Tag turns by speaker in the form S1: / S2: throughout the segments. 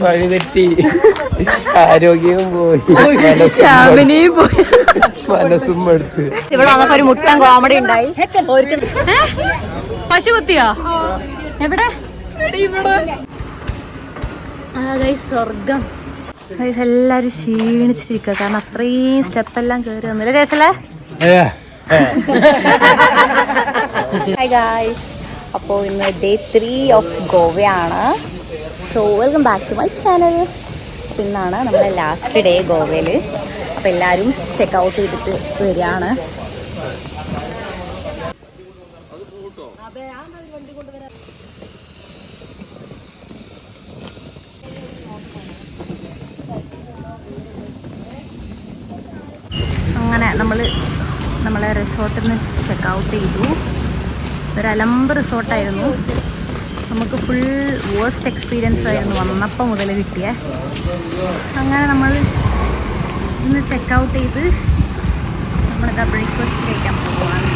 S1: വഴിതെറ്റി ആരോഗ്യവും പോയി, മനസ്സും എടുത്ത്.
S2: ഇവിടെ വന്നപ്പോ ഒരു മുട്ടൻ കോമഡി ഉണ്ടായി. പശു കുത്തിയോ എവിടെ? സ്വർഗം. എല്ലാരും ക്ഷീണിച്ചിരിക്കുക, കാരണം അത്രയും സ്റ്റെപ്പെല്ലാം കയറി വന്നില്ല ചേച്ചല്ലേ. ഹായ് ഗായ്സ്, അപ്പോൾ ഇന്ന് ഡേ 3 ഓഫ് ഗോവയാണ്. So welcome back to my channel. അപ്പോൾ ഇന്നാണ് നമ്മുടെ ലാസ്റ്റ് ഡേ ഗോവയിൽ. അപ്പോൾ എല്ലാവരും ചെക്കൗട്ട് ചെയ്തിട്ട് വരികയാണ്. അങ്ങനെ നമ്മളെ റിസോർട്ടിൽ നിന്ന് ചെക്കൗട്ട് ചെയ്തു. ഒരു അലമ്പ് റിസോർട്ടായിരുന്നു. നമുക്ക് ഫുൾ വേസ്റ്റ് എക്സ്പീരിയൻസ് ആയിരുന്നു വന്നപ്പോൾ മുതൽ കിട്ടിയേ. അങ്ങനെ നമ്മൾ ഇന്ന് ചെക്കൗട്ട് ചെയ്ത് നമ്മളിതാ ബ്രേക്ക്ഫാസ്റ്റ് കഴിക്കാൻ പോവുകയാണ്.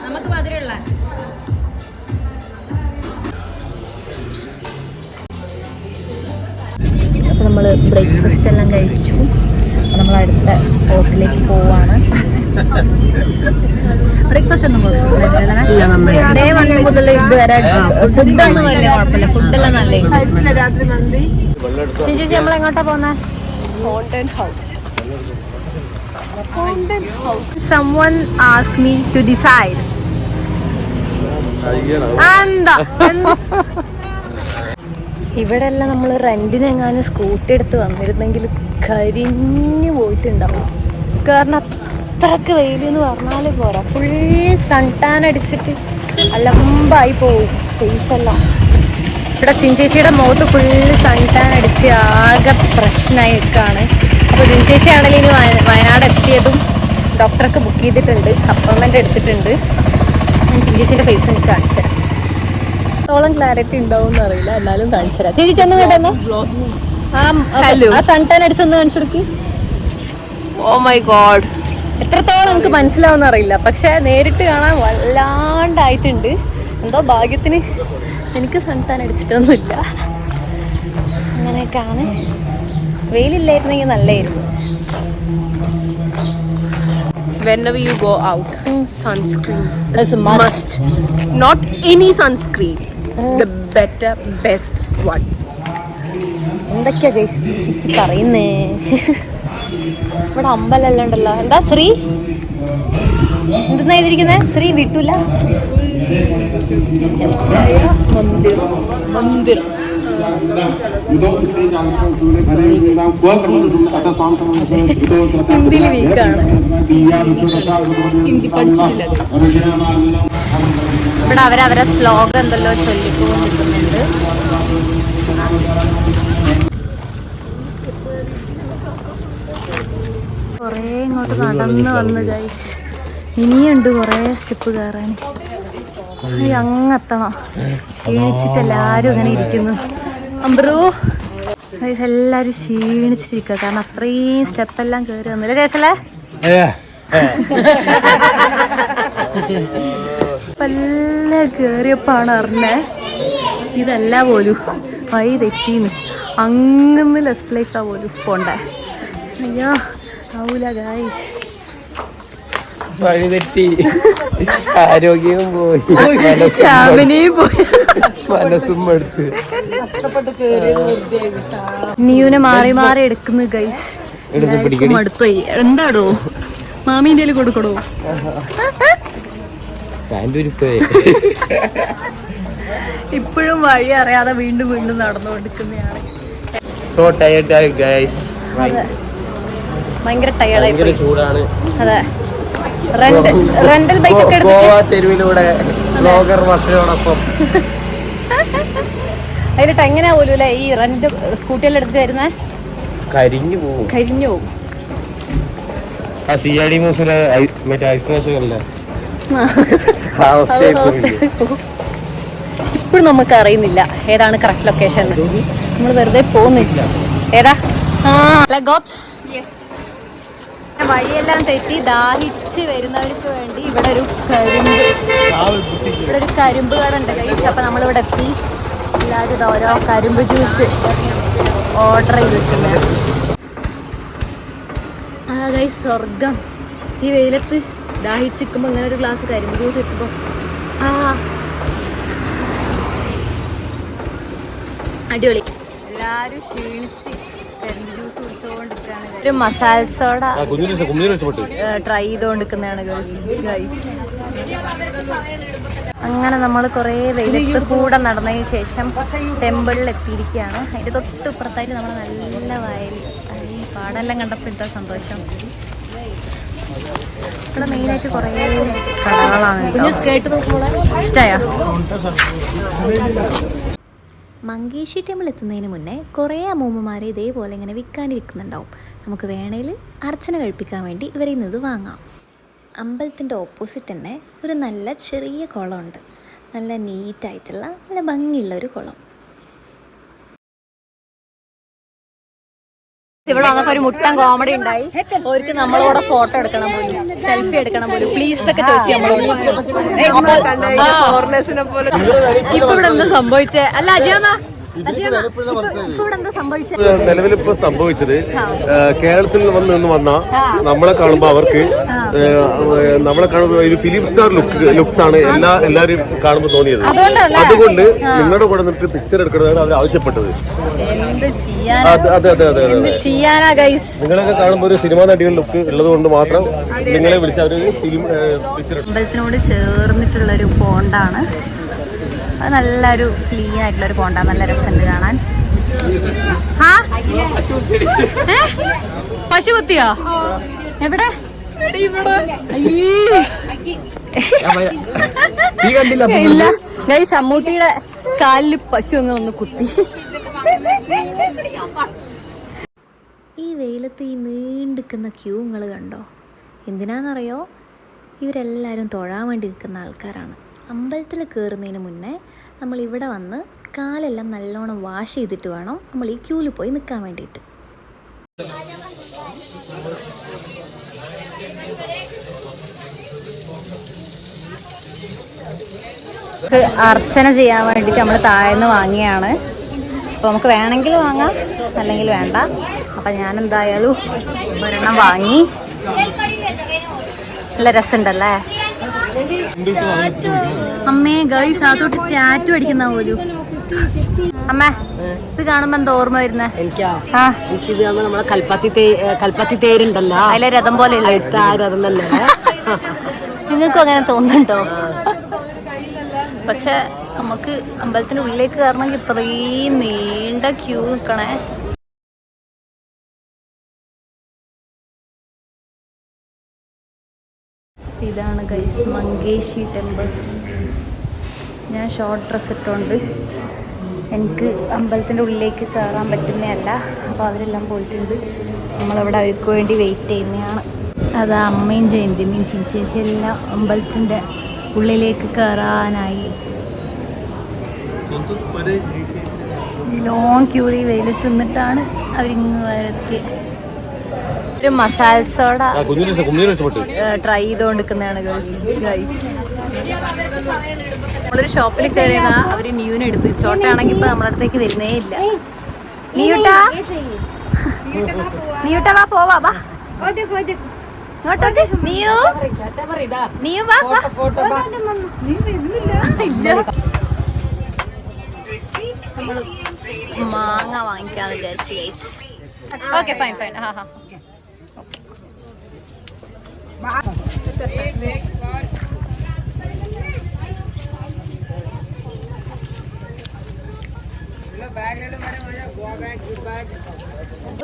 S2: നമുക്ക് മധുരമുള്ള അപ്പോൾ നമ്മൾ ബ്രേക്ക്ഫാസ്റ്റ് എല്ലാം കഴിച്ചു. നമ്മൾ അടുത്ത സ്പോട്ടിലേക്ക് പോവാണ്. ബ്രേക്ക്ഫാസ്റ്റ് ഒന്നും ഡേ 1 മുതൽ ഇതുവരെ ഫുഡൊന്നും വലിയ കുഴപ്പമില്ല. ഫുഡെല്ലാം നല്ല. ചേച്ചി നമ്മൾ എങ്ങോട്ടാ പോകുന്നത്? Fountain House. Someone asked me to decide. ഇവിടെ എല്ലാം നമ്മൾ റെന്റിനെങ്ങാനും സ്കൂട്ടി എടുത്ത് വന്നിരുന്നെങ്കിൽ കരിഞ്ഞു പോയിട്ടുണ്ടാവും. കാരണം അത്രക്ക് വെയിലെന്ന് പറഞ്ഞാൽ പോരാ. ഫുൾ സൺ ടാൻ അടിച്ചിട്ട് അലമ്പായി പോവും ഫേസെല്ലാം. ഇവിടെ ചിഞ്ചേച്ചിയുടെ മുഖത്ത് ഫുള്ള് സൺ ടാൻ അടിച്ച് ആകെ പ്രശ്നമായി നിൽക്കുകയാണ്. അപ്പോൾ ചിഞ്ചേച്ചി ആണെങ്കിൽ ഇനി വയനാട് എത്തിയതും ഡോക്ടർക്ക് ബുക്ക് ചെയ്തിട്ടുണ്ട്, അപ്പോയിൻമെൻറ്റ് എടുത്തിട്ടുണ്ട്. ഞാൻ ചിഞ്ചേച്ചിൻ്റെ ഫേസ് എനിക്ക് കാണിച്ചു തരാം. ഓളം ക്ലാരിറ്റി ഉണ്ടാവും എന്നറിയില്ല, എന്നാലും കാണിച്ചു തരാം. ചേച്ചി ചെന്ന് കേട്ടോ ആ സൺ ടാൻ അടിച്ചൊന്ന് കാണിച്ചു കൊടുക്ക്. ഓ മൈ ഗോഡ്, എത്രത്തോളം നമുക്ക് മനസ്സിലാവുന്ന അറിയില്ല, പക്ഷെ നേരിട്ട് കാണാൻ വല്ലാണ്ടായിട്ടുണ്ട്. എന്തോ ഭാഗ്യത്തിന് എനിക്ക് സൺ ടാൻ അടിച്ചിട്ടൊന്നുമില്ല. അങ്ങനെയൊക്കെയാണ്. വെയിലില്ലായിരുന്നെങ്കിൽ നല്ലായിരുന്നു.
S3: Whenever you go out, sunscreen is a must. Not any sunscreen, the better, best one.
S2: എന്തൊക്കെയാ ചേച്ചി പറയുന്നേ? ഇവിടെ അമ്പലം ഉണ്ടല്ലോ. എന്താ ശ്രീ എന്തെന്നാ എഴുതിയിരിക്കുന്നത്? ശ്രീ വിട്ടൂല മന്ദിർ. ഹിന്ദിയിൽ വീക്കാണ്, ഹിന്ദി പഠിച്ചിട്ടില്ല. ഇവിടെ അവരവരെ ശ്ലോകം എന്തല്ലോ ചൊല്ലിക്കൊണ്ടിരിക്കുന്നുണ്ട്. കുറേ ഇങ്ങോട്ട് നടന്ന് വന്ന് ഗൈസ്. ഇനിയുണ്ട് കുറേ സ്റ്റെപ്പ് കയറാൻ. അങ്ങെത്തണം. ക്ഷീണിച്ചിട്ട് എല്ലാവരും അങ്ങനെ ഇരിക്കുന്നു. അമ്പ്രൂ എല്ലാവരും ക്ഷീണിച്ചിരിക്കുക, കാരണം അത്രയും സ്റ്റെപ്പെല്ലാം കയറി വന്നില്ല ചേച്ചല്ലേ. എല്ലാം കയറിയപ്പോഴാണ് അറിഞ്ഞേ ഇതല്ല പോലും വഴി തെറ്റീന്ന്. അങ്ങന്ന് ലെഫ്റ്റിലേക്കാ പോലും പോണ്ടേ. അയ്യോ ആവൂല ഗായ്സ്.
S1: വഴിതെറ്റി ആരോഗ്യവും പോയി, മനസ്സും എടുത്ത്.
S2: നീനെ മാറി മാറി എടുക്കുന്നു ഗൈസ്. മടുത്തോയി. എന്താടോ മാമീൻ്റെ കൊടുക്കടോ? ഇപ്പോഴും വഴി അറിയാതെ വീണ്ടും വീണ്ടും നടന്നുകൊണ്ടിരിക്കുന്നതാണ്. ഭയങ്കര ടയേർഡായി, ചൂടാണ്. അതെ, റെന്റൽ ബൈക്ക് ഒക്കെ
S1: തെരുവിലൂടെ
S2: അതിലിട്ട് എങ്ങനെയാ പോലും അല്ലേ ഈ റെന്റ് സ്കൂട്ടിയെല്ലാം എടുത്തിട്ട് വരുന്നേ?
S1: കരിഞ്ഞു പോകും.
S2: കരിഞ്ഞു പോകും.
S1: ആ CID മ്യൂസിലെ മറ്റേ ഐസ് നാശമല്ലേ
S2: ഇപ്പോഴും നമുക്ക് അറിയുന്നില്ല ഏതാണ് കറക്റ്റ് ലൊക്കേഷൻ. നമ്മൾ വെറുതെ പോകുന്നില്ല. ഏതാ? വഴിയെല്ലാം തെറ്റി ദാഹിച്ച് വരുന്നവർക്ക് വേണ്ടി ഇവിടെ ഒരു കരിമ്പ് കട ഉണ്ട് ഗൈസ്. അപ്പൊ നമ്മളിവിടെ എത്തി. എല്ലാവരും ഓരോ കരിമ്പ് ജ്യൂസ് ഓർഡർ ചെയ്തിട്ടുണ്ട്. ആ ഗൈസ്, സ്വർഗം. ഈ വെയിലത്ത് ദാഹിച്ചിരിക്കുമ്പോൾ ഇങ്ങനെ ഒരു ഗ്ലാസ് കരിമ്പ് ജ്യൂസ് കിട്ടുമ്പോൾ അടിപൊളി. എല്ലാരും ക്ഷീണിച്ച് കരിമ്പ് ജ്യൂസ് കുടിച്ചുകൊണ്ടിരിക്കുകയാണ്. ഒരു മസാല സോഡ ട്രൈ ചെയ്തുകൊണ്ടിരിക്കുന്നതാണ് ഗൈസ്. അങ്ങനെ നമ്മൾ കുറേ വെയിലത്ത് കൂടെ നടന്നതിന് ശേഷം ടെമ്പിളിൽ എത്തിയിരിക്കുകയാണ്. അതിൻ്റെ തൊട്ടിപ്പുറത്തായിട്ട് നമ്മൾ നല്ല വയൽ. ഈ പാടെല്ലാം കണ്ടപ്പോൾ എന്താ സന്തോഷം. ഇവിടെ മെയിനായിട്ട് കുറേ കടകളാണ്. ഇഷ്ടമായോ?
S4: മങ്കേഷി ടെമ്പിൾ എത്തുന്നതിന് മുന്നേ കുറേ അമ്മൂമ്മമാരെ ഇതേപോലെ ഇങ്ങനെ വിൽക്കാനിരിക്കുന്നുണ്ടാവും. നമുക്ക് വേണേൽ അർച്ചന കഴിപ്പിക്കാൻ വേണ്ടി ഇവരിൽ നിന്ന് വാങ്ങാം. അമ്പലത്തിൻ്റെ ഓപ്പോസിറ്റ് തന്നെ ഒരു നല്ല ചെറിയ കുളമുണ്ട്. നല്ല നീറ്റായിട്ടുള്ള നല്ല ഭംഗിയുള്ളൊരു കുളം.
S2: ഇവിടെ വന്നപ്പോ ഒരു മുട്ടൻ കോമഡി ഉണ്ടായി. അവർക്ക് നമ്മളോട് ഫോട്ടോ എടുക്കണം പോലും, സെൽഫി എടുക്കണം പോലും, പ്ലീസ് എന്നൊക്കെ ചോദിച്ചു നമ്മളോട്. ഇപ്പൊ ഇവിടെ എന്താ സംഭവിച്ചേ? അല്ല അജിയമ്മ,
S5: നിലവിലിപ്പോ സംഭവിച്ചത് കേരളത്തിൽ വന്ന നമ്മളെ കാണുമ്പോ അവർക്ക് നമ്മളെ കാണുമ്പോ ഒരു ഫിലിം സ്റ്റാർ ലുക്സ് ആണ് എല്ലാരും കാണുമ്പോ തോന്നിയത്. അതുകൊണ്ട് നിങ്ങളുടെ കൂടെ നിന്നിട്ട് പിക്ചർ എടുക്കണമെന്നാണ് അവർ ആവശ്യപ്പെട്ടത്. അതെ അതെ അതെ അതെ. നിങ്ങളൊക്കെ കാണുമ്പോ ഒരു സിനിമാ നടികളുടെ ലുക്ക് ഉള്ളത് കൊണ്ട് മാത്രം നിങ്ങളെ വിളിച്ച അവര് ഫിലിം പിക്ചർ.
S2: അമ്പലത്തിനോട് ചേർന്നിട്ടുള്ള ഒരു പോണ്ടാണ്. അത് നല്ലൊരു ക്ലീൻ ആയിട്ടുള്ളൊരു പോണ്ടാണ്. നല്ല രസമുണ്ട് കാണാൻ. പശു കുത്തിയോ? എവിടെ? ഇല്ല ഗൈസ്, അമ്മൂട്ടിയുടെ കാലില് പശു ഒന്ന് കുത്തി.
S4: ഈ വെയിലത്ത് ഈ നീണ്ടിക്കുന്ന ക്യൂ നിങ്ങൾ കണ്ടോ? എന്തിനാണെന്നറിയോ? ഇവരെല്ലാവരും തൊഴാൻ വേണ്ടി നിൽക്കുന്ന ആൾക്കാരാണ്. അമ്പലത്തിൽ കയറുന്നതിന് മുന്നേ നമ്മൾ ഇവിടെ വന്ന് കാലെല്ലാം നല്ലോണം വാഷ് ചെയ്തിട്ട് വേണം നമ്മൾ ഈ ക്യൂവിൽ പോയി നിൽക്കാൻ വേണ്ടിയിട്ട്.
S2: അർച്ചന ചെയ്യാൻ വേണ്ടിയിട്ട് നമ്മൾ താഴേന്ന് വാങ്ങിയാണ്. അപ്പോൾ നമുക്ക് വേണമെങ്കിൽ വാങ്ങാം, അല്ലെങ്കിൽ വേണ്ട. അപ്പം ഞാൻ എന്തായാലും ഒരെണ്ണം വാങ്ങി. നല്ല രസമുണ്ടല്ലേ? അമ്മേ ഗൈസ്, അതോട്ട് ടാറ്റു അടിക്കുന്ന പോലും. അമ്മേ, ഇത് കാണുമ്പോ എന്താ ഓർമ്മ വരുന്നേ?
S6: നമ്മളെ കൽപ്പത്തി തേരുണ്ടല്ലോ,
S2: അതിലെ രഥം പോലെ നിങ്ങൾക്കും അങ്ങനെ തോന്നുന്നുണ്ടോ? പക്ഷെ നമുക്ക് അമ്പലത്തിന്റെ ഉള്ളിലേക്ക് കയറണമെങ്കിൽ ഇത്രയും നീണ്ട ക്യൂ നിൽക്കണേ. ഇതാണ് ഗൈസ് മങ്കേഷി ടെമ്പിൾ. ഞാൻ ഷോർട്ട് ഡ്രസ്സ് ഇട്ടുകൊണ്ട് എനിക്ക് അമ്പലത്തിൻ്റെ ഉള്ളിലേക്ക് കയറാൻ പറ്റുന്നതല്ല. അപ്പോൾ അവരെല്ലാം പോയിട്ടുണ്ട്. നമ്മളവിടെ അവർക്ക് വേണ്ടി വെയിറ്റ് ചെയ്യുന്നതാണ്. അത് അമ്മയും ജയന്തിയും ചേച്ചി എല്ലാം അമ്പലത്തിൻ്റെ ഉള്ളിലേക്ക് കയറാനായി. ലോങ് ക്യൂറി വെയിലത്ത് നിന്നിട്ടാണ് അവരിങ്ങ് വരത്തിയത്. ഒരു മസാല സോഡ ട്രൈ ചെയ്തുകൊണ്ടിരിക്കുന്നതാണ് ഗൈസ്. നമ്മളൊരു ഷോപ്പിൽ കയറിയതാ. അവര് ന്യൂന് എടുത്ത് ചോട്ടാണെങ്കിൽ ഇപ്പൊ നമ്മളെ അടുത്തേക്ക് വരുന്നേ ഇല്ല. നീയൂട്ടാ വാ, പോവാ വാ. നമ്മള് മാങ്ങ വാങ്ങിക്കാന്ന് വിചാരിച്ചു ഗൈസ്. Okay fine fine. ഹാ ഹാ.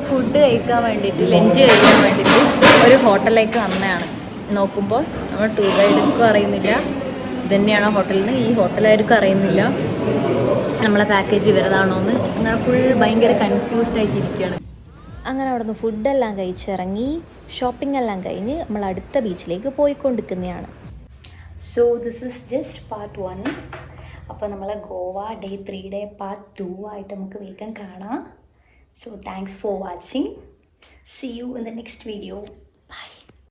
S2: ഫുഡ് കഴിക്കാൻ വേണ്ടിയിട്ട്, ലഞ്ച് കഴിക്കാൻ വേണ്ടിയിട്ട് ഒരു ഹോട്ടലിലേക്ക് വന്നതാണ്. നോക്കുമ്പോൾ നമ്മൾ ടൂർ ഗൈഡുക്കും അറിയുന്നില്ല ഇതന്നെയാണോ ഹോട്ടലിന്. ഈ ഹോട്ടലായിരിക്കും അറിയുന്നില്ല നമ്മളെ പാക്കേജ് ഇവരതാണോ എന്ന്. എന്നാൽ ഫുൾ ഭയങ്കര കൺഫ്യൂസ്ഡ് ആയിട്ടിരിക്കുകയാണ്.
S4: അങ്ങനെ അവിടെ നിന്ന് ഫുഡെല്ലാം കഴിച്ചിറങ്ങി ഷോപ്പിംഗ് എല്ലാം കഴിഞ്ഞ് നമ്മൾ അടുത്ത ബീച്ചിലേക്ക് പോയിക്കൊണ്ടിരിക്കുന്നതാണ്. So this is just part 1. അപ്പോൾ നമ്മളെ ഗോവ ഡേ 3 പാർട്ട് 2 ആയിട്ട് നമുക്ക് വേഗം കാണാം. So thanks for watching. See you in the next video.